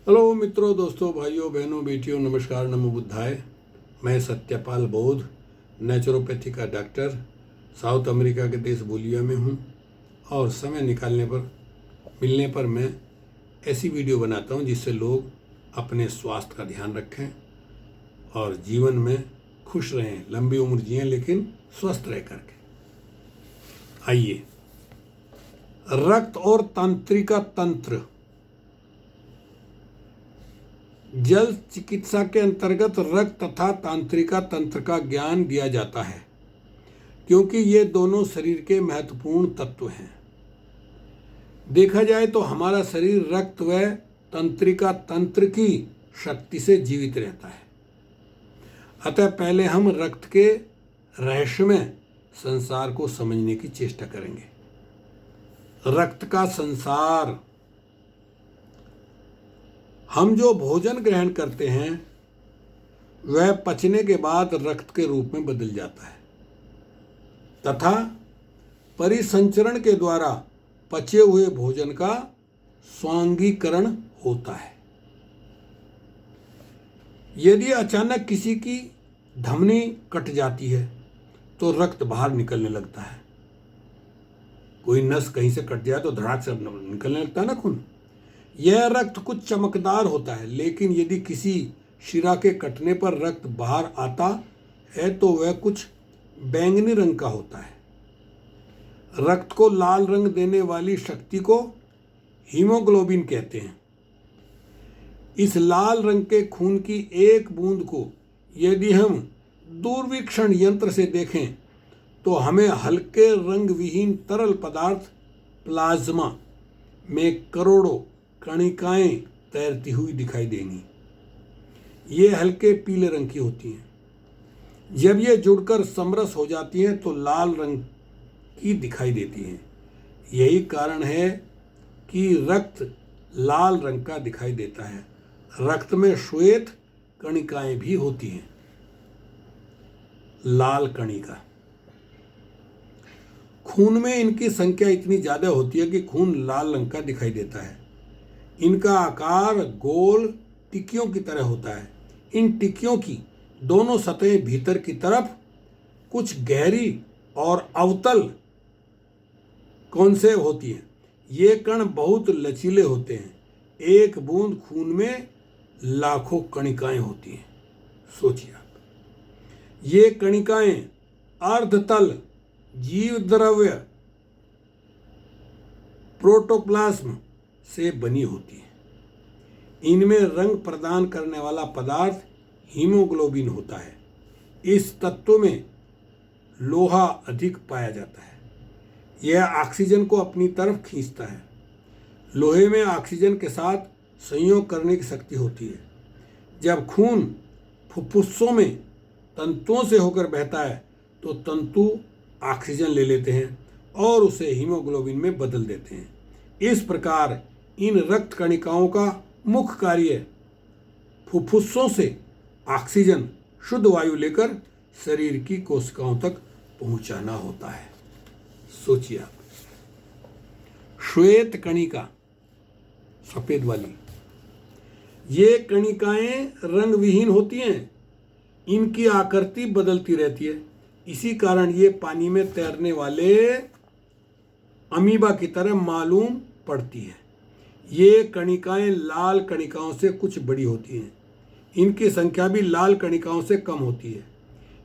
Hello मित्रों, दोस्तों, भाइयों, बहनों, बेटियों, नमस्कार, नमो बुद्धाय। मैं सत्यपाल बौद्ध, नेचुरोपैथी का डॉक्टर, साउथ अमेरिका के देश बोलिविया में हूँ। और समय मिलने पर मैं ऐसी वीडियो बनाता हूँ जिससे लोग अपने स्वास्थ्य का ध्यान रखें और जीवन में खुश रहें, लंबी उम्र जिएं, लेकिन स्वस्थ रह करके। आइए, रक्त और तंत्रिका तंत्र। जल चिकित्सा के अंतर्गत रक्त तथा तंत्रिका तंत्र का ज्ञान दिया जाता है, क्योंकि ये दोनों शरीर के महत्वपूर्ण तत्व हैं। देखा जाए तो हमारा शरीर रक्त व तंत्रिका तंत्र की शक्ति से जीवित रहता है। अतः पहले हम रक्त के रहस्यमय संसार को समझने की चेष्टा करेंगे। रक्त का संसार। हम जो भोजन ग्रहण करते हैं वह पचने के बाद रक्त के रूप में बदल जाता है तथा परिसंचरण के द्वारा पचे हुए भोजन का स्वांगीकरण होता है। यदि अचानक किसी की धमनी कट जाती है तो रक्त बाहर निकलने लगता है। कोई नस कहीं से कट जाए तो धड़ाक से निकलने लगता है ना खून। यह रक्त कुछ चमकदार होता है, लेकिन यदि किसी शिरा के कटने पर रक्त बाहर आता है तो वह कुछ बैंगनी रंग का होता है। रक्त को लाल रंग देने वाली शक्ति को हीमोग्लोबिन कहते हैं। इस लाल रंग के खून की एक बूंद को यदि हम दूरवीक्षण यंत्र से देखें तो हमें हल्के रंग विहीन तरल पदार्थ प्लाज्मा में करोड़ों कणिकाएं तैरती हुई दिखाई देंगी। ये हल्के पीले रंग की होती हैं। जब ये जुड़कर समरस हो जाती हैं तो लाल रंग की दिखाई देती हैं। यही कारण है कि रक्त लाल रंग का दिखाई देता है। रक्त में श्वेत कणिकाएं भी होती हैं। लाल कणिका। खून में इनकी संख्या इतनी ज्यादा होती है कि खून लाल रंग का दिखाई देता है। इनका आकार गोल टिक्कियों की तरह होता है। इन टिक्कियों की दोनों सतहें भीतर की तरफ कुछ गहरी और अवतल कॉन्केव होती हैं। ये कण बहुत लचीले होते हैं। एक बूंद खून में लाखों कणिकाएं होती हैं। सोचिए आप, ये कणिकाएं अर्धतल जीव द्रव्य प्रोटोप्लाज्म से बनी होती है। इनमें रंग प्रदान करने वाला पदार्थ हीमोग्लोबिन होता है। इस तत्व में लोहा अधिक पाया जाता है। यह ऑक्सीजन को अपनी तरफ खींचता है। लोहे में ऑक्सीजन के साथ संयोग करने की शक्ति होती है। जब खून फुफ्फुसों में तंतुओं से होकर बहता है तो तंतु ऑक्सीजन ले लेते हैं और उसे हीमोग्लोबिन में बदल देते हैं। इस प्रकार इन रक्त कणिकाओं का मुख्य कार्य फुफ्फुसों से ऑक्सीजन शुद्ध वायु लेकर शरीर की कोशिकाओं तक पहुंचाना होता है। सोचिए आप, श्वेत कणिका, सफेद वाली, ये कणिकाएं रंग विहीन होती हैं। इनकी आकृति बदलती रहती है। इसी कारण ये पानी में तैरने वाले अमीबा की तरह मालूम पड़ती है। ये कणिकाएं लाल कणिकाओं से कुछ बड़ी होती हैं। इनकी संख्या भी लाल कणिकाओं से कम होती है।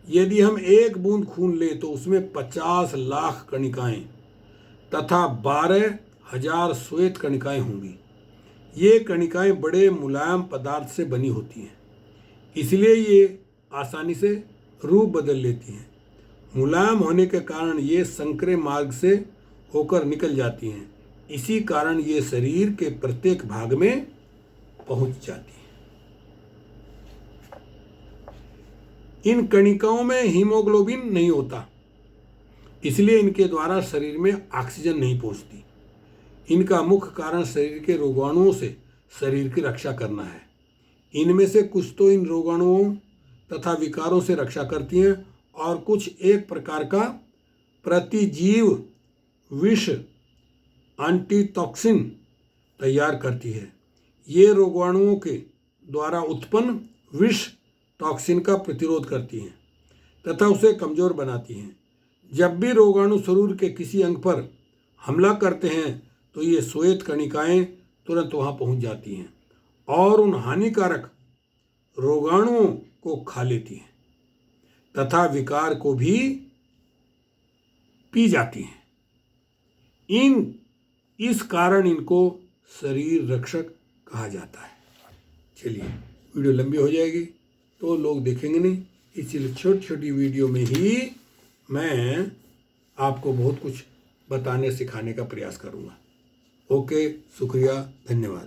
यदि हम एक बूंद खून लें तो उसमें 50 लाख कणिकाएं तथा 12,000 श्वेत कणिकाएं होंगी। ये कणिकाएं बड़े मुलायम पदार्थ से बनी होती हैं, इसलिए ये आसानी से रूप बदल लेती हैं। मुलायम होने के कारण ये संकरे मार्ग से होकर निकल जाती हैं। इसी कारण ये शरीर के प्रत्येक भाग में पहुंच जाती है। इन कणिकाओं में हीमोग्लोबिन नहीं होता, इसलिए इनके द्वारा शरीर में ऑक्सीजन नहीं पहुंचती। इनका मुख्य कारण शरीर के रोगाणुओं से शरीर की रक्षा करना है। इनमें से कुछ तो इन रोगाणुओं तथा विकारों से रक्षा करती हैं और कुछ एक प्रकार का प्रतिजीव विष एंटीटॉक्सिन तैयार करती है। ये रोगाणुओं के द्वारा उत्पन्न विष टॉक्सिन का प्रतिरोध करती हैं तथा उसे कमजोर बनाती हैं। जब भी रोगाणु शरीर के किसी अंग पर हमला करते हैं तो ये श्वेत कणिकाएं तुरंत वहां पहुंच जाती हैं और उन हानिकारक रोगाणुओं को खा लेती हैं तथा विकार को भी पी जाती हैं। इस कारण इनको शरीर रक्षक कहा जाता है। चलिए, वीडियो लंबी हो जाएगी तो लोग देखेंगे नहीं, इसलिए छोटी छोटी वीडियो में ही मैं आपको बहुत कुछ बताने सिखाने का प्रयास करूँगा। ओके, शुक्रिया, धन्यवाद।